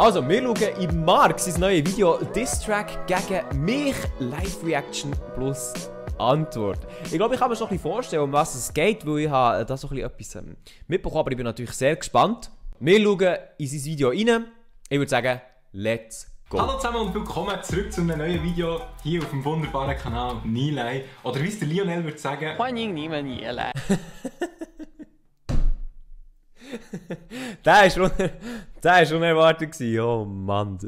Also, wir schauen in Mark sein neues Video Diss-Track gegen mich, Live-Reaction plus Antwort. Ich glaube, ich kann mir schon ein bisschen vorstellen, um was es geht, weil ich habe da so ein bisschen etwas mitbekommen, aber ich bin natürlich sehr gespannt. Wir schauen in sein Video rein. Ich würde sagen, let's go. Hallo zusammen und willkommen zurück zu einem neuen Video hier auf dem wunderbaren Kanal Nilay. Oder wie es der Lionel würde sagen, 欢迎你们也来。 Der war unerwartet. Oh Mann.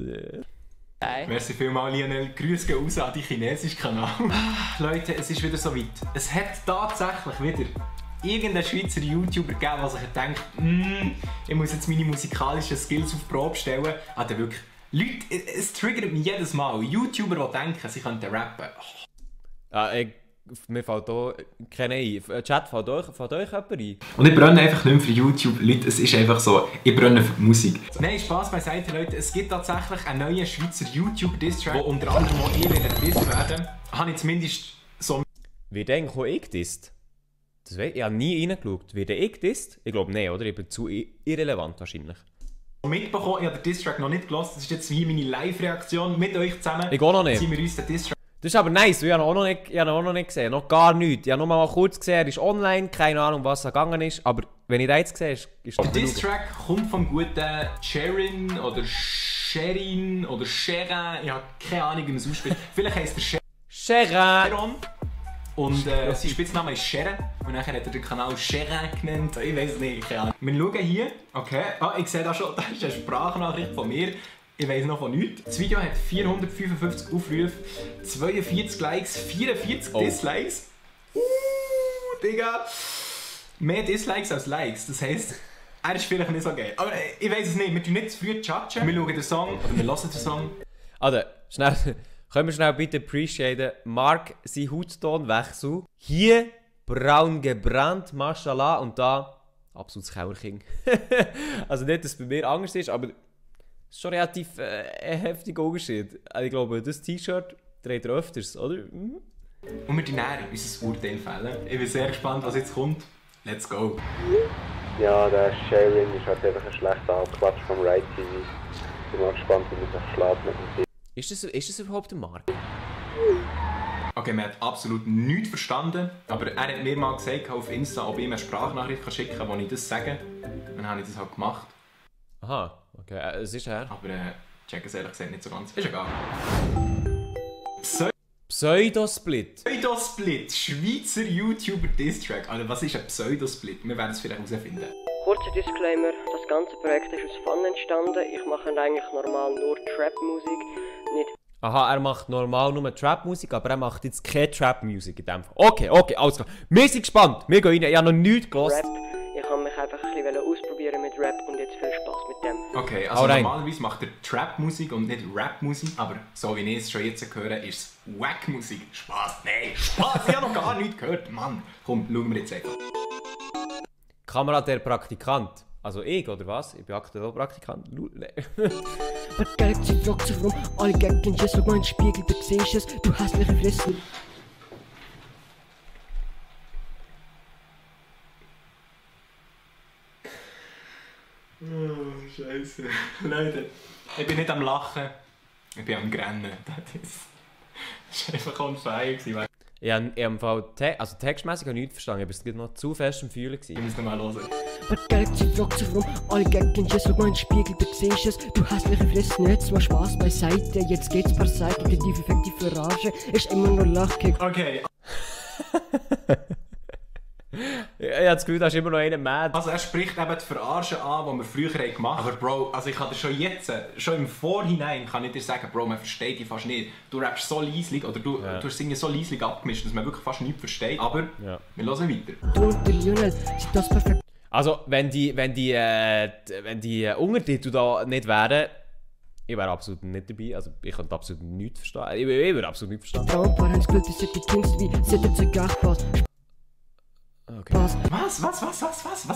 merci vielmals Lionel, Grüße gehen raus an die chinesischen Kanal. Leute, es ist wieder so weit. Es hat tatsächlich wieder irgendeinen Schweizer YouTuber gegeben, der sich denkt, ich muss jetzt meine musikalischen Skills auf die Probe stellen. Also wirklich, Leute, es triggert mich jedes Mal. YouTuber, die denken, sie könnten rappen. Mir fällt hier keiner ein. Chat, fällt euch jemand ein? Und ich brenne einfach nicht mehr für YouTube, Leute, es ist einfach so, ich brenne für die Musik. Nein, Spaß beiseite, Leute, es gibt tatsächlich einen neuen Schweizer YouTuber-Diss-Track, der unter anderem auch ich diss werden. Habe ich zumindest so... Wird eigentlich auch ich gedisst? Das weiß ich. Ich habe nie reingeschaut. Wird ich gedisst? Ich glaube nicht, oder? Ich bin zu irrelevant wahrscheinlich. Mitbekommen, ich habe den Diss-Track noch nicht gehört, das ist jetzt wie meine Live-Reaktion mit euch zusammen. Ich gehe noch nicht. Ziehen wir uns den Diss-Track. Das ist aber nice, weil ich habe ihn auch noch nicht gesehen. Noch gar nichts. Ich habe nur mal kurz gesehen, er ist online, keine Ahnung, was da gegangen ist. Aber wenn ich den jetzt sehe, ist Der Diss-Track kommt vom guten Sherin oder Sherin oder Sherin. Ich habe keine Ahnung, wie man es ausspricht. Vielleicht heisst er Sheron. Und sein Spitzname ist Sherin. Und nachher hat er den Kanal Sherin genannt. Ich weiß es nicht, keine Ahnung. Wir schauen hier. Okay. Ah, ich sehe da schon, das ist eine Sprachnachricht von mir. Ich weiss noch von nichts. Das Video hat 455 Aufrufe, 42 Likes, 44 Dislikes. Digga. Mehr Dislikes als Likes. Das heisst, er ist vielleicht nicht so geil. Aber ich weiss es nicht. Wir tun nicht zu früh judgen. Wir schauen den Song, oder wir hören den Song. Also, schnell, können wir schnell bitte appreciaten. Mark, sein Hauttonwechsel. Hier braun gebrannt, mashallah. Und da absolutes Kauerking. Also nicht, dass es bei mir anders ist, aber... Das ist schon relativ ein heftiger Unterschied. Ich glaube, das T-Shirt trägt er öfters, oder? Und wir tun näher unser Urteil fällen. Ich bin sehr gespannt, was jetzt kommt. Let's go! Ja, der Sherin ist halt einfach ein schlechter Abquatsch vom Right TV. Ich bin mal gespannt, wie man sich schlägt mit dem Team. Ist das überhaupt ein Mark? Okay, man hat absolut nichts verstanden. Aber er hat mir mal gesagt auf Insta, ob ich ihm eine Sprachnachricht schicken kann, wo ich das sage. Dann habe ich das halt gemacht. Aha, okay, es ist er. Aber check es ehrlich gesagt nicht so ganz. Ist egal. Pseudosplit. Pseudosplit, Schweizer YouTuber Diss-Track. Also was ist ein Pseudosplit? Wir werden es vielleicht herausfinden. Kurzer Disclaimer, das ganze Projekt ist aus Fun entstanden. Ich mache eigentlich normal nur Trap-Musik, nicht... Aha, er macht normal nur Trap-Musik, aber er macht jetzt keine Trap-Musik in dem Fall. Okay, alles klar. Wir sind gespannt. Wir gehen rein. Ich habe noch nichts gehört. Rap. Ich habe mich einfach ein bisschen ausprobieren mit Rap und jetzt viel Spaß mit dem. Okay, also normalerweise macht er Trap-Musik und nicht Rap-Musik, aber so wie ich es schon jetzt höre, ist es Wack-Musik. Spaß, nein, Spaß, ich habe noch gar nichts gehört. Mann, komm, schauen wir jetzt einfach. Kamera der Praktikant. Also ich, oder was? Ich bin aktuell Praktikant. Aber Galaxy fragt sich rum, alle Gaggen, jetzt schau mal in den Spiegel, da siehst du es, du hässliche Fresse. Oh, Scheiße. Leute, ich bin nicht am Lachen, ich bin am Grennen. Das war einfach on fire. Ich habe im Fall textmäßig nichts verstanden, aber es war noch zu fest im Fühlen. Ich muss noch mal hören. Aber Galaxy fragt sich rum, alle Gaggen, jetzt schau mal in den Spiegel, da siehst du es, du hässliche Fresse. Jetzt mal Spaß beiseite, jetzt geht's per Seite, die effektive Verarsche ist immer nur Lachkick. Okay. Ich habe das Gefühl, da ist immer noch einer mad. Also er spricht eben die Verarschen an, die wir früher gemacht haben. Aber Bro, also ich kann dir schon jetzt, schon im Vorhinein kann ich dir sagen, Bro, man versteht dich fast nicht. Du rappst so leislich, oder du hast Singen so leislich abgemischt, dass man wirklich fast nichts versteht. Aber wir hören weiter. Du und der Lionel sind das perfekt. Also, wenn die Untertitel da nicht wären, ich wäre absolut nicht dabei. Also, ich könnte absolut nichts verstehen. Ich würde absolut nichts verstehen. Frauenpaar haben das Gefühl, die sind die Künste wie, sie hat jetzt ein Gachpass. Oh Okay. Was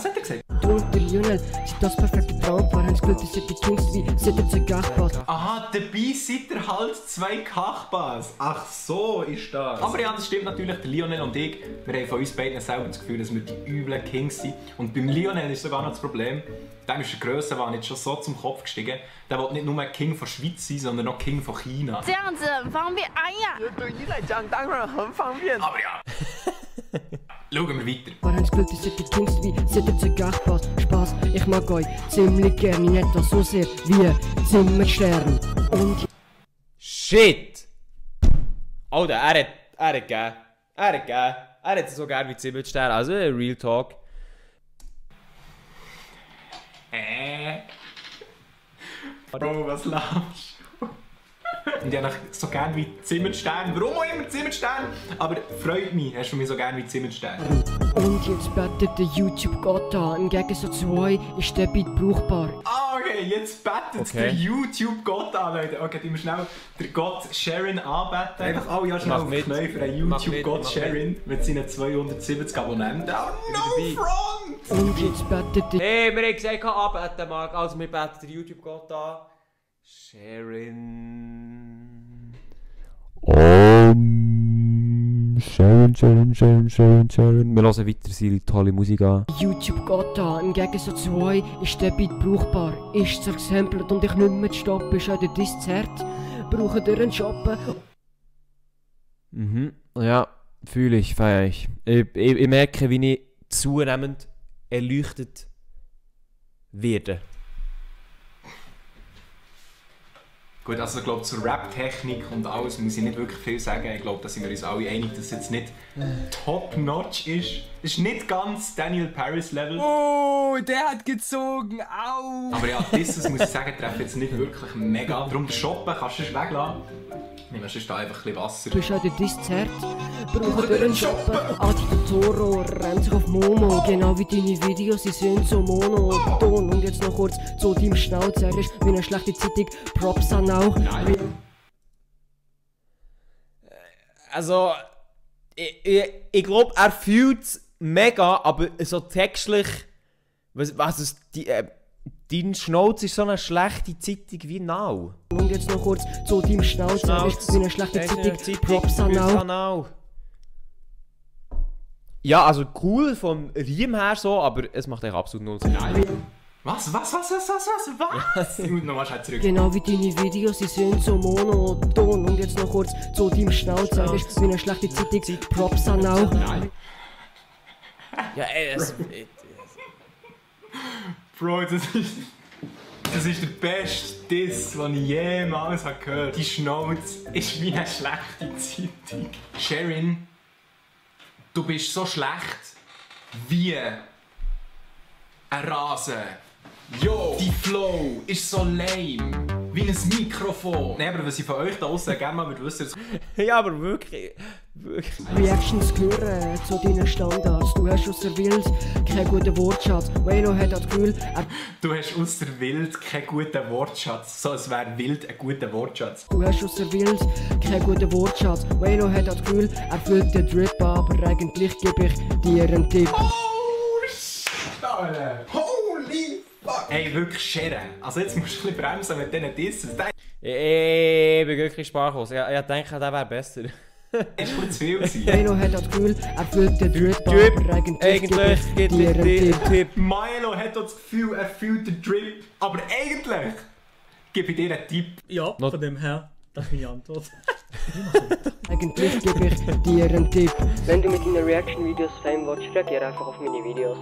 hat er gesagt? Du und der Lionel sind das perfekte Traumpaar, haben das Glück, dass ihr die Jungs wie sind zu Gachpass. Aha, dabei seid ihr halt 2 Kachbas. Ach so ist das. Aber ja, das stimmt natürlich. Der Lionel und ich, wir haben von uns beiden selber das Gefühl, dass wir die üblen Kings sind. Und beim Lionel ist sogar noch das Problem, dem ist der Grössenwahn jetzt schon so zum Kopf gestiegen. Der will nicht nur King von Schweiz sein, sondern auch King von China. Aber ja. Schauen wir weiter. Haben das Glück, dass ihr die Jungs wie sind zu Gachpass. Spaß, ich mag euch ziemlich gerne, nicht das so sehr wie Zimmerstern. Und Shit! Alter, er hat gegeben. Er hat so gerne wie Zimmerstern. Also, Real Talk. Bro, was lachst du? Und ich habe so gerne wie Zimmerstern. Warum auch immer Zimmerstern? Aber freut mich, hast du mich so gerne wie Zimmerstern. Und jetzt betet der YouTube-Gott an. Im Gegensatz zu euch ist der Beat brauchbar. Ah, okay, jetzt betet der YouTube-Gott an, Leute. Okay, die wir schnell den Gott Sharon anbeten. Einfach alle Jahre schnell auf die Knie für einen YouTube-Gott Sharon mit seinen 270 Abonnenten. Oh, no front! Und jetzt betet der... Hey, wir haben gesagt, anbeten, Marc. Also, wir beten den YouTube-Gott an. Sharon. Sharon. Wir hören weiter seine tolle Musik an. YouTube-Gott an. Im Gegensatz zu euch ist der Beat brauchbar. Ist zergesampelt und ich nicht mehr zu stoppen. Ist auch der Diszert. Braucht ihr einen Shoppen? Ja, fühle ich, feiere ich. Ich merke, wie ich zunehmend erleuchtet werde. Gut, also ich glaube, zur Rap-Technik und alles muss ich nicht wirklich viel sagen. Ich glaube, da sind wir uns alle einig, dass es jetzt nicht top-notch ist. Es ist nicht ganz Daniel Paris-Level. Oh, der hat gezogen, au! Aber ja, dieses muss ich sagen, treffe jetzt nicht wirklich mega. Darum den Shoppen kannst du es weglassen. Nehmen wir sonst da einfach ein bisschen Wasser. Du bist auch der Diszert. Braucht ihr einen Shoppen? Adi der Toro rennt sich auf Momo. Genau wie deine Videos, sie sind so monoton. Und jetzt noch kurz zu deinem Schnauzer. Ist wie eine schlechte Zeitung. Props an auch. Also, ich glaube, er fühlt es mega, aber so textlich. Was ist die. Dein Schnauz ist so eine schlechte Zeitung wie Now. Und jetzt noch kurz zu deinem Schnauzer. Ist wie eine schlechte Zeitung. Props an auch. Ja, also cool vom Riem her so, aber es macht eigentlich absolut null Sinn. Was? Nochmal schnell zurück. Genau wie deine Videos, sie sind so monoton. Und jetzt noch kurz zu deinem Schnauzer. Ist wie eine schlechte Zeitung. Props an auch. Ja, Bro, das ist der beste Diss, den ich jemals gehört habe. Die Schnauze ist wie eine schlechte Zeitung. Sharon, du bist so schlecht wie ein Rasen. Yo, die Flow ist so lame. Wie ein Mikrofon. Nein, aber was ich von euch da außen gerne mal wissen würde. ja, aber wirklich. Reactions gehören zu deinen Standards. Du hast aus der Wild keinen guten Wortschatz. Velo hat das Gefühl, Du hast aus der Wild keinen guten Wortschatz. So, es wäre wild ein guter Wortschatz. Du hast aus der Wild keinen guten Wortschatz. Velo hat das Gefühl, er fühlt den Drip, aber eigentlich gebe ich dir einen Tipp. Oh, shit, Alter. Holy fuck. Ey, wirklich Sharon. Also jetzt musst du ein bisschen bremsen mit diesen Dissen. Ich bin wirklich sprachlos. Ich denke, der wäre besser. Es war zu viel. Milo hat das Gefühl, er fühlt den Drip, aber eigentlich gibt dir einen Tipp. Milo hat das Gefühl, er fühlt den Drip, aber eigentlich gebe ich dir einen Tipp. Ja, von dem her, das ist meine Antwort. Eigentlich gebe ich dir einen Tipp. Wenn du mit deinen Reaction-Videos Fame willst, reagier einfach auf meine Videos.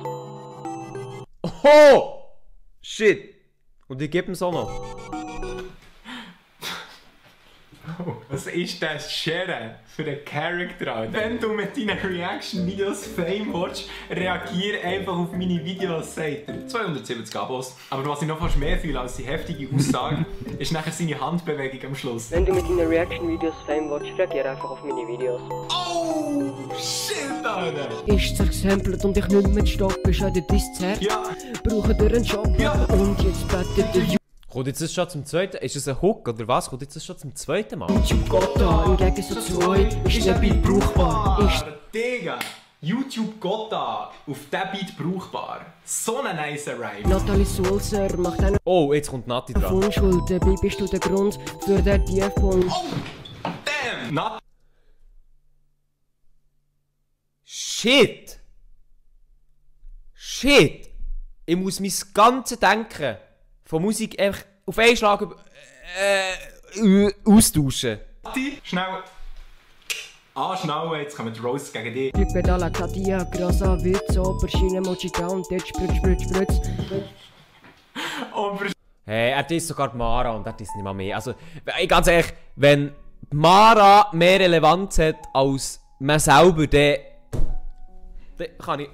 Oh! Shit! Und ich gebe ihm so noch. Oh, was ist das Sharon für einen Charakter? Wenn du mit deinen Reaction-Videos Fame willst, reagier einfach auf meine Videos, sagt er. 270 Abos. Aber was ich noch fast mehr fühle als die heftige Aussage, ist nachher seine Handbewegung am Schluss. Wenn du mit deinen Reaction-Videos Fame willst, reagier einfach auf meine Videos. Oh, shit, Alter! Ist zergesampelt und ich nicht mehr stoppen, ist auch der Diszert. Ja! Braucht ihr einen Job? Ja. Und jetzt betet der Kommt jetzt das schon zum zweiten? Ist es ein Hook oder was? Kommt jetzt das schon zum zweiten Mal? YouTube Gott an, im Gegensatz zu euch ist der Beat brauchbar. Ist Digga! YouTube Gotta auf diesen Beat brauchbar. So ein nice Rhyme. Nathalie Sulzer macht einen Oh, jetzt kommt Nati dran. Unschuld. Dabei bist du der Grund für den Tiefpunkt. Oh! Damn! Nat Shit! Shit! Ich muss mein ganzes Denken von Musik einfach auf einen Schlag austauschen. Nati, schnell anschnallen, jetzt kommen die Roasts gegen dich. Die Pedala Katia, Grasa, Witz, Oberschiene, Mochika und dort Spritz. Aber Hey, er ist sogar die Mara und er ist nicht mal mehr. Also, ganz ehrlich, wenn Mara mehr Relevanz hat als man selber, dann kann ich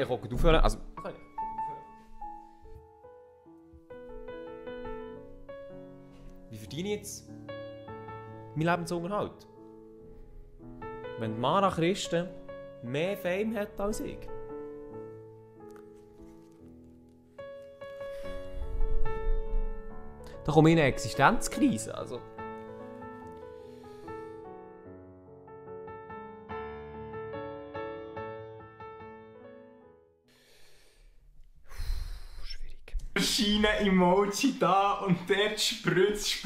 auch gut aufhören. Also, kann ich aufhören. Wie verdiene ich jetzt meinen Lebensunterhalt? Wenn Mara Christen mehr Fame hat als ich. Da komme ich in eine Existenzkrise. Also. Schwierig. Schiene-Emoji da und dort Spritz.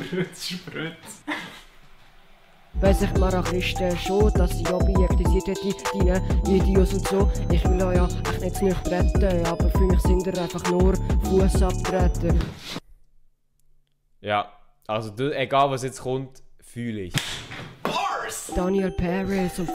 Weiss ich Mara Christen schon, dass sie objektiviert hätte, deine Videos und so. Ich will euch ja echt nicht nicht retten, aber für mich sind ihr einfach nur Fußabtreter. Ja, also egal was jetzt kommt, fühle ich. Bars! Daniel Paris und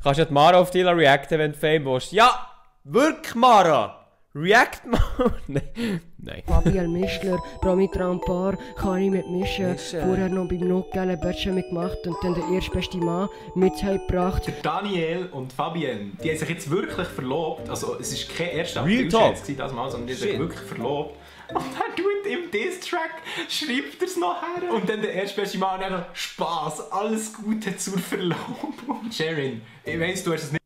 Kannst du die Mara auf dich reacten, wenn du Fame willst? Ja! Wirklich, Mara! React mal! Nein. Fabian Mischler, Promi-Traumpaar, kann ich mitmischen. Mischen. Vorher noch beim Notgellen Böttchen mitgemacht und dann der erstbeste Mann mit heimgebracht. Der Daniel und Fabienne, die haben sich jetzt wirklich verlobt. Also es ist kein erster Real Talk. das Mal, sondern die haben sich Shit. wirklich verlobt. Und er tut im Diss-Track, schreibt er es noch her. Und dann der erstbeste Mann und dann Spaß, alles Gute zur Verlobung. Sherin, ich weiss, du hast es nicht.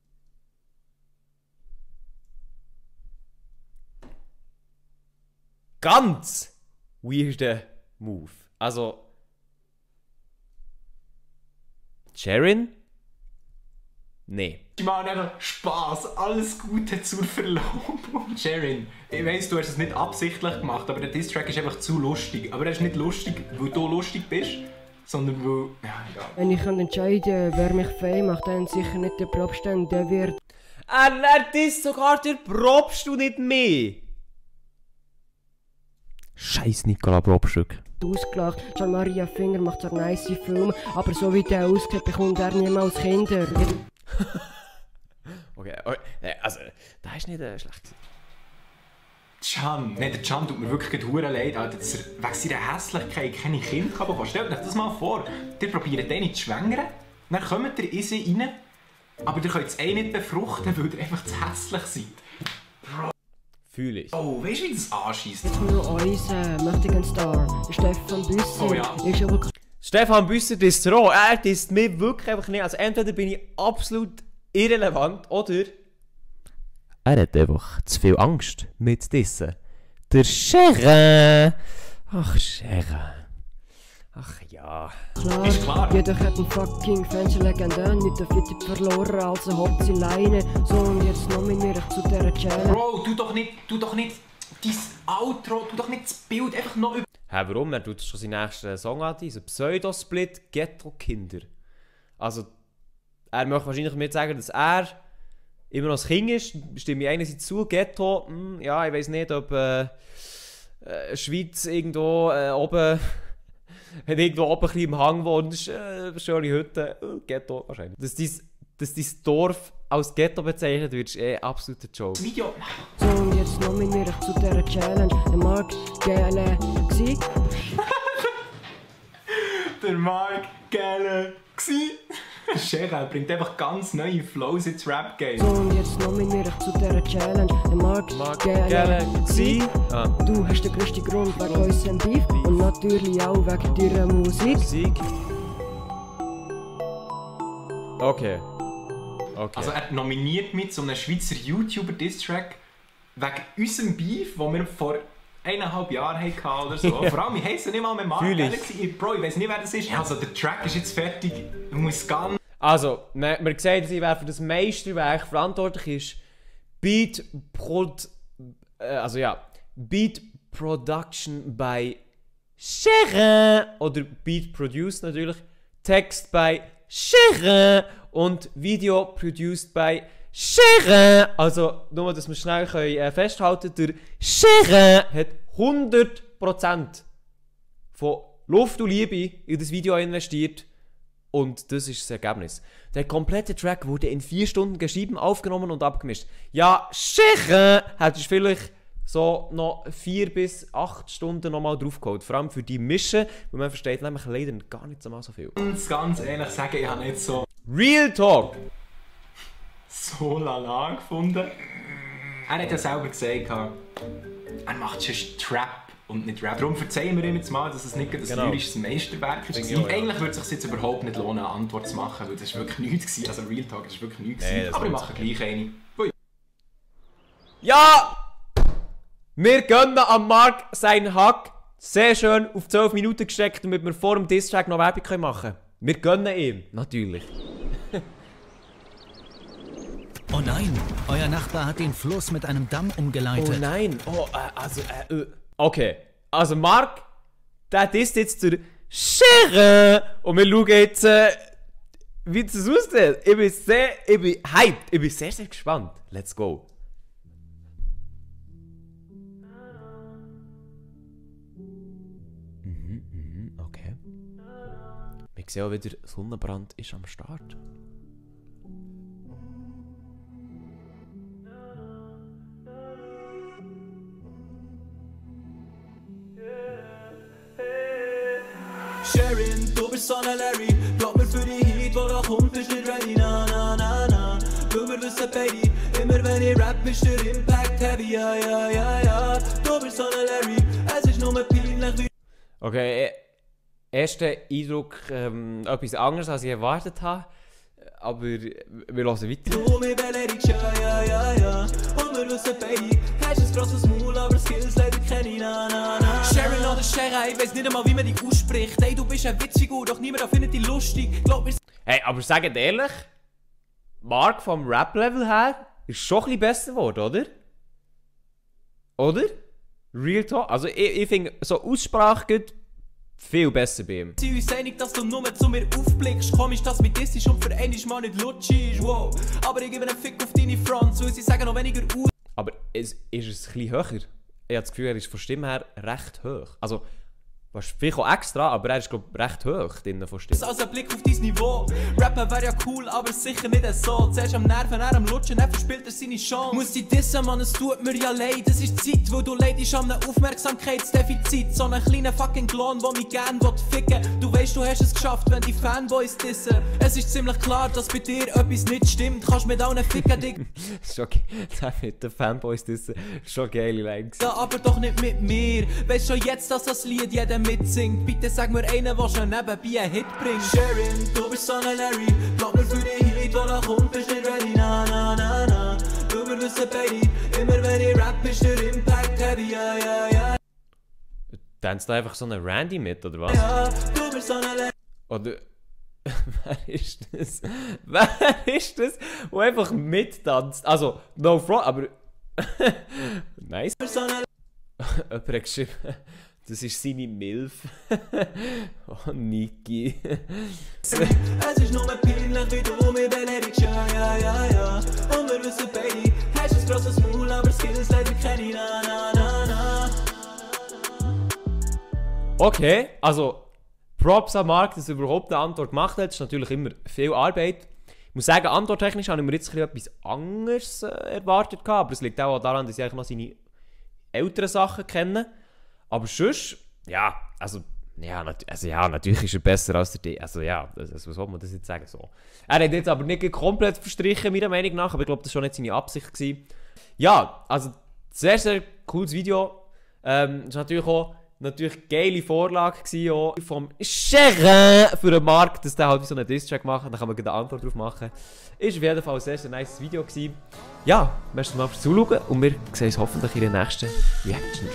Ganz weirder Move. Also. Sharon? Nee. Mann, einfach Spaß, alles Gute zur Verlobung. Sherin, ich weiss, du hast es nicht absichtlich gemacht, aber der Diss-Track ist einfach zu lustig. Aber er ist nicht lustig, weil du lustig bist, sondern weil. Ja, egal. Wenn ich entscheiden wer mich Fame macht, dann sicher nicht der Probstern, der wird Er ist sogar der Probst und nicht mehr. Scheiß Nicola Probstück. ausgelacht. Jean-Maria Finger macht zwar nice Film, aber so wie der aussieht, bekommt er niemals Kinder. Okay, also, das ist nicht schlecht. Can, der Can tut mir wirklich hure leid, Alter, dass er wegen seiner Hässlichkeit keine Kinder bekommen kann. Stellt euch das mal vor, ihr probiert den zu schwängern, dann kommt ihr in sie rein, aber ihr könnt es nicht befruchten, weil ihr einfach zu hässlich seid. Fühle ich. Oh, weißt du, wie das anschießt? Jetzt kommt noch unser mächtiger Star, der Stefan Büsser. Oh ja. Ist aber Stefan Büsser disst roh. Er disst mich wirklich einfach nicht. Also entweder bin ich absolut irrelevant oder er hat einfach zu viel Angst mit dissen. Der Scherer. Ach, Scherer. Ach ja. klar. Ist klar. Jeder hat einen fucking Fernsehlegende, nicht der Fitte verloren, also habt sie Leine. So und jetzt nominiere ich zu dieser Challenge. Bro, tu doch nicht dein Outro, tu doch nicht das Bild einfach noch über... Hä, warum? Er tut schon seinen nächsten Song an, diesen Pseudo-Split Ghetto-Kinder. Also, er möchte wahrscheinlich mir sagen, dass er immer noch das Kind ist. Stimme ich einerseits zu, Ghetto, ja, ich weiß nicht, ob Schweiz irgendwo oben... Wenn du irgendwo oben ein bisschen im Hang wohnst, schöne Hütte, Ghetto wahrscheinlich. Dass dein Dorf als Ghetto bezeichnet wird, ist absoluter Joke. Video... So und jetzt nominiere ich zu dieser Challenge. Der Mark Gale gsi. Der Mark Galaxy. Scherer bringt einfach ganz neue Flows ins Rap-Game. So und jetzt nominiere ich zu dieser Challenge. Der Mark Gale gsi. Ah, Du hast den grössten Grund wegen unserem Beef und natürlich auch wegen deiner Musik. Musik. Okay. Okay. Also er nominiert mich zu einem Schweizer YouTuber-Diss-Track wegen unserem Beef, den wir vor 1,5 Jahren hatten oder so. Vor allem, ich heisse nicht mal mit Mark Fühl ich. Galaxy. Bro, ich weiss nicht, wer das ist. Also der Track ist jetzt fertig. Ich muss ganz... Also, man sieht, wer für das Meisterwerk verantwortlich ist. Beat Production by Cherin. Oder Beat Produced natürlich. Text by Cherin. Und Video produced by Cherin. Also, nur, dass wir schnell festhalten können, der Cherin hat 100% von Luft und Liebe in das Video investiert. Und das ist das Ergebnis. Der komplette Track wurde in 4 Stunden geschrieben, aufgenommen und abgemischt. Ja, Cherin hättest du vielleicht so noch 4 bis 8 Stunden nochmal draufgeholt. Vor allem für die Mischen, weil man versteht nämlich leider gar nicht so mal so viel. Ganz ehrlich sagen, ich habe nicht so... Real Talk! So lala gefunden. Er hat ja selber gesagt, er macht schon Trap und nicht Rap. Darum verzeihen wir ihm jetzt mal, dass es nicht ein lyrisches Meisterwerk ist. Eigentlich würde es sich jetzt überhaupt nicht lohnen, eine Antwort zu machen, weil das war wirklich nichts gewesen. Also Real Talk, das war wirklich nichts gewesen. Aber wir machen gleich eine. Ja! Wir gönnen am Mark seinen Hack. Sehr schön auf 12 Minuten gesteckt, damit wir vor dem Distrack noch Werbung machen können. Wir gönnen ihm, natürlich. Oh nein, euer Nachbar hat den Fluss mit einem Damm umgeleitet. Oh nein, Okay, also Mark, der disst jetzt der Cherin. Und wir schauen jetzt, wie das aussieht. Ich bin hyped, ich bin sehr, sehr gespannt. Let's go. Okay. Wir sehen auch wieder, Sonnenbrand ist am Start. Cherin, du bist so ein Larry. Glaub mir für die Heat, wo da kommt, bist nicht ready, na na na na. Weil wir wissen beide, immer wenn ich rap, ist der Impact heavy, ja ja ja ja. Du bist so ein Larry, es ist nur peinlich wie... Okay, erster Eindruck, etwas anderes als ich erwartet habe. Aber wir hören weiter. Du mich beleidigst, ja ja ja ja. Und wir wissen beide, hast ein grosses Maul, aber Skills leider kenne ich, na na na. Cherin oder Cherin, ich weiss nicht einmal, wie man dich ausspricht. Hey, du bist eine Witzfigur, doch niemand findet dich lustig. Glaub mir... Hey, aber sagt ehrlich, Mark vom Rap-Level her ist schon ein bisschen besser geworden, oder? Oder? Real Talk? Also ich finde, so Aussprache geht viel besser bei ihm. Sie uns einig, dass du nur zu mir aufblickst. Komisch, dass mit das ist und für einmal mal nicht lutschig ist, wow. Aber ich gebe einen Fick auf deine Front, so sie sagen noch weniger aus. Aber ist es ein bisschen höher? Ich habe das Gefühl, er ist von Stimme her recht hoch. Also, vielleicht auch extra, aber er ist glaube ich recht hoch drinnen von Stimme. Also ein Blick auf dein Niveau. Rappen wäre ja cool, aber sicher nicht so. Zuerst am Nerven, er am Lutschen, dann verspielt er seine Chance. Muss dich dissen, Mann, es tut mir ja leid. Es ist Zeit, wo du leidest an einem Aufmerksamkeitsdefizit. So einen kleinen fucking Klon, der mich gern ficken will. Du weißt, du hast es geschafft, wenn die Fanboys dissen. Es ist ziemlich klar, dass bei dir etwas nicht stimmt. Kannst mit allen ficken, Dick. Schon geil, mit den Fanboys dissen. Schon geile Lines. Ja, aber doch nicht mit mir. Weißt schon jetzt, dass das Lied jeder mitsingt. Bitte sag mir einen, der schon nebenbei einen Hit bringt. Cherin, du bist so ein Larry. Glaub mir für die Heat, wo da kommt, bist nicht ready, na na na na. Weil wir wissen beide, immer wenn ich rap, ist der Impact heavy, ja ja ja. Tanzt da einfach so eine Randy mit, oder was? Ja, du bist so ein Larry. Oder... Wer ist das? Wer ist das, der einfach mittanzt? Also, no front, aber... Nice. Jemand hat geschrieben... Das ist seine Milf. Oh, Niki. Es ist nur peinlich, wie du mich beleidigst, ja, ja, ja, ja. Und wir wissen beide, hast ein grosses Maul, aber Skills leider kenne ich, na, na, na, na. Okay, also Props an Mark, dass er überhaupt eine Antwort gemacht hat. Das ist natürlich immer viel Arbeit. Ich muss sagen, antworttechnisch habe ich mir jetzt etwas anderes erwartet, aber es liegt auch daran, dass ich eigentlich noch seine älteren Sachen kenne. Aber sonst, ja, natürlich ist er besser als der D. Also ja, was soll man das jetzt sagen? So. Er hat jetzt aber nicht komplett verstrichen, meiner Meinung nach, aber ich glaube, das war schon nicht seine Absicht gewesen. Ja, also sehr, sehr cooles Video. Das war natürlich auch geile Vorlage gewesen, auch vom Cherin für den Markt, dass der halt so einen Diss-Track macht, dann kann man eine Antwort drauf machen. Ist auf jeden Fall ein sehr, sehr nice Video gewesen. Ja, merci mal fürs Zuschauen und wir sehen uns hoffentlich in der nächsten Reaction.